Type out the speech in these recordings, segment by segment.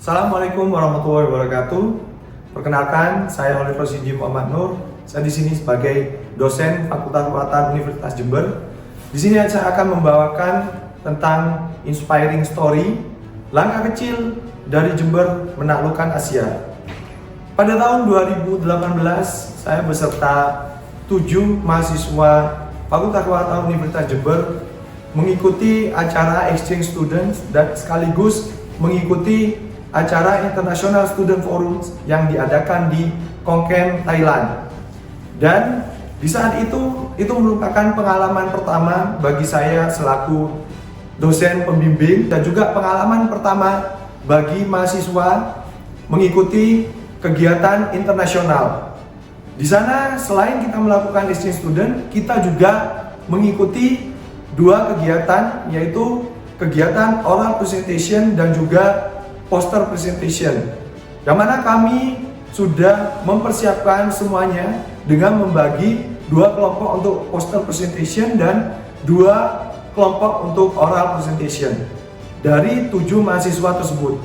Assalamualaikum warahmatullahi wabarakatuh. Perkenalkan, saya Oliver Sidi Muhammad Nur. Saya di sini sebagai dosen Fakultas Kelautan Universitas Jember. Di sini saya akan membawakan tentang inspiring story, langkah kecil dari Jember menaklukkan Asia. Pada tahun 2018, saya beserta 7 mahasiswa Fakultas Kelautan Universitas Jember mengikuti acara exchange students dan sekaligus mengikuti acara International Student Forum yang diadakan di Khon Kaen, Thailand. Dan di saat itu merupakan pengalaman pertama bagi saya selaku dosen pembimbing dan juga pengalaman pertama bagi mahasiswa mengikuti kegiatan internasional. Di sana selain kita melakukan exchange student, kita juga mengikuti 2 kegiatan, yaitu kegiatan oral presentation dan juga poster presentation, yang mana kami sudah mempersiapkan semuanya dengan membagi 2 kelompok untuk poster presentation dan 2 kelompok untuk oral presentation. Dari 7 mahasiswa tersebut,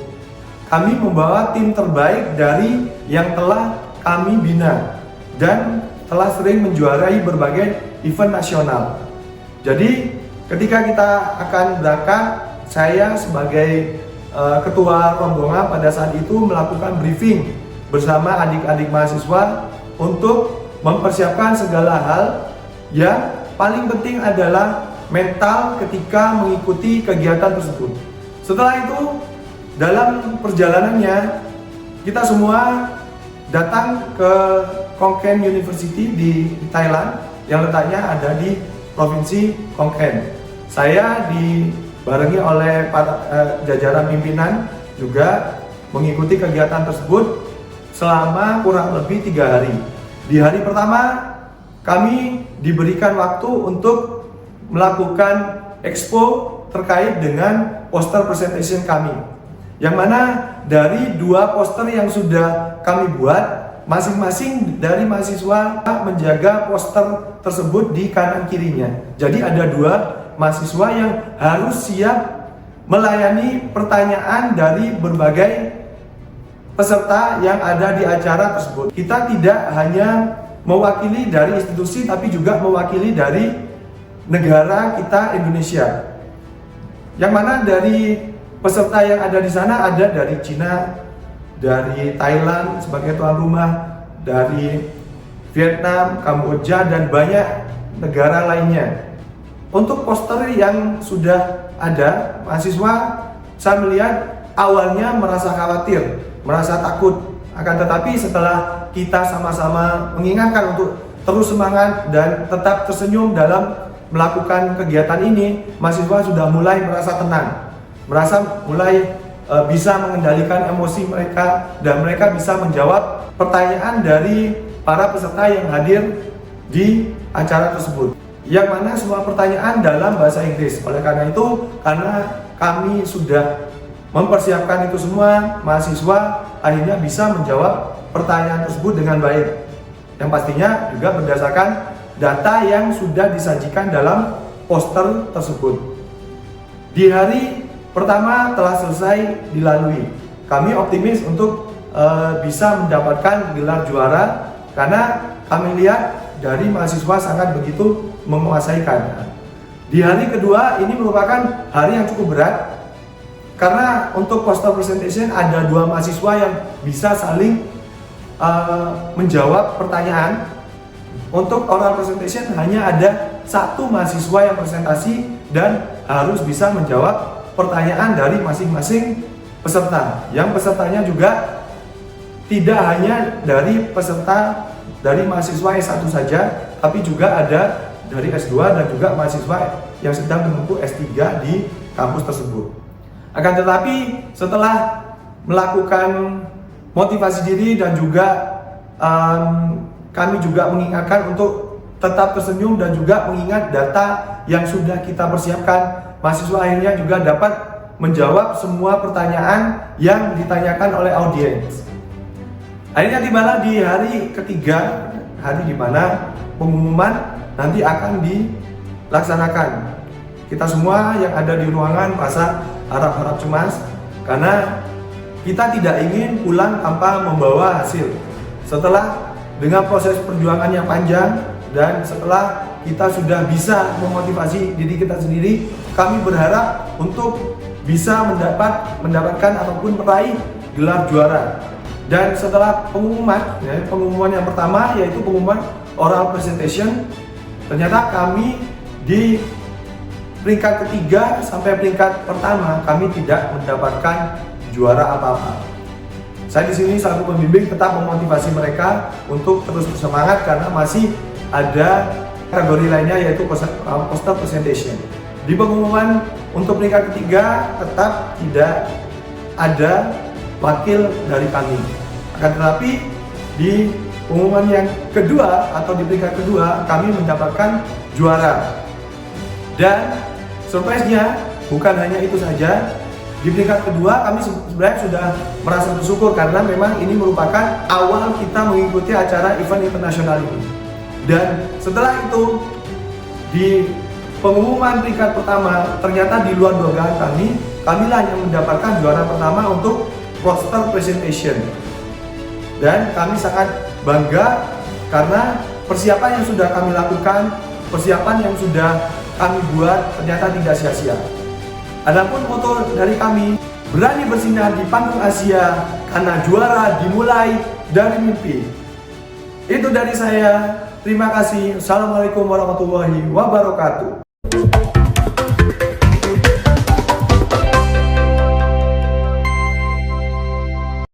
kami membawa tim terbaik dari yang telah kami bina dan telah sering menjuarai berbagai event nasional. Jadi ketika kita akan berangkat, saya sebagai ketua rombongan pada saat itu melakukan briefing bersama adik-adik mahasiswa untuk mempersiapkan segala hal. Yang paling penting adalah mental ketika mengikuti kegiatan tersebut. Setelah itu, dalam perjalanannya kita semua datang ke Khon Kaen University di Thailand yang letaknya ada di Provinsi Khon Kaen. Saya dibarengi oleh jajaran pimpinan juga mengikuti kegiatan tersebut selama kurang lebih 3 hari. Di hari pertama kami diberikan waktu untuk melakukan expo terkait dengan poster presentation kami, yang mana dari 2 poster yang sudah kami buat, masing-masing dari mahasiswa menjaga poster tersebut di kanan kirinya. Jadi ada 2 mahasiswa yang harus siap melayani pertanyaan dari berbagai peserta yang ada di acara tersebut. Kita tidak hanya mewakili dari institusi, tapi juga mewakili dari negara kita, Indonesia. Yang mana dari peserta yang ada di sana ada dari Cina, dari Thailand sebagai tuan rumah, dari Vietnam, Kamboja, dan banyak negara lainnya. Untuk poster yang sudah ada, mahasiswa saya melihat awalnya merasa khawatir, merasa takut. Akan tetapi setelah kita sama-sama mengingatkan untuk terus semangat dan tetap tersenyum dalam melakukan kegiatan ini, mahasiswa sudah mulai merasa tenang, merasa mulai bisa mengendalikan emosi mereka, dan mereka bisa menjawab pertanyaan dari para peserta yang hadir di acara tersebut, yang mana semua pertanyaan dalam bahasa Inggris. Oleh karena itu, karena kami sudah mempersiapkan itu semua, mahasiswa akhirnya bisa menjawab pertanyaan tersebut dengan baik, yang pastinya juga berdasarkan data yang sudah disajikan dalam poster tersebut. Di hari pertama telah selesai dilalui, kami optimis untuk bisa mendapatkan gelar juara, karena kami lihat dari mahasiswa sangat begitu menguasaikan. Di hari kedua ini merupakan hari yang cukup berat, karena untuk poster presentation ada 2 mahasiswa yang bisa saling menjawab pertanyaan. Untuk oral presentation hanya ada 1 mahasiswa yang presentasi dan harus bisa menjawab pertanyaan dari masing-masing peserta. Yang pesertanya juga tidak hanya dari peserta dari mahasiswa S1 saja, tapi juga ada dari S2 dan juga mahasiswa yang sedang menempuh S3 di kampus tersebut. Akan tetapi setelah melakukan motivasi diri dan juga kami juga mengingatkan untuk tetap tersenyum dan juga mengingat data yang sudah kita persiapkan, mahasiswa akhirnya juga dapat menjawab semua pertanyaan yang ditanyakan oleh audiens. Akhirnya tibalah di hari ketiga, hari di mana pengumuman nanti akan dilaksanakan. Kita semua yang ada di ruangan merasa harap-harap cemas, karena kita tidak ingin pulang tanpa membawa hasil. Setelah dengan proses perjuangan yang panjang dan setelah kita sudah bisa memotivasi diri kita sendiri, kami berharap untuk bisa mendapatkan ataupun meraih gelar juara. Dan setelah pengumuman, pengumuman yang pertama yaitu pengumuman oral presentation, ternyata kami di peringkat ketiga sampai peringkat pertama kami tidak mendapatkan juara apa-apa. Saya di sini selaku pembimbing tetap memotivasi mereka untuk terus bersemangat karena masih ada kategori lainnya yaitu poster presentation. Di pengumuman untuk peringkat ketiga tetap tidak ada wakil dari kami. Akan tetapi di pengumuman yang kedua atau di peringkat kedua kami mendapatkan juara. Dan surprise-nya bukan hanya itu saja. Di peringkat kedua kami sebenarnya sudah merasa bersyukur karena memang ini merupakan awal kita mengikuti acara event internasional ini. Dan setelah itu di pengumuman peringkat pertama ternyata di luar dugaan kami lah yang mendapatkan juara pertama untuk poster presentation. Dan kami sangat bangga karena persiapan yang sudah kami lakukan, persiapan yang sudah kami buat ternyata tidak sia-sia. Adapun moto dari kami, berani bersinar di panggung Asia karena juara dimulai dari mimpi. Itu dari saya. Terima kasih. Assalamualaikum warahmatullahi wabarakatuh.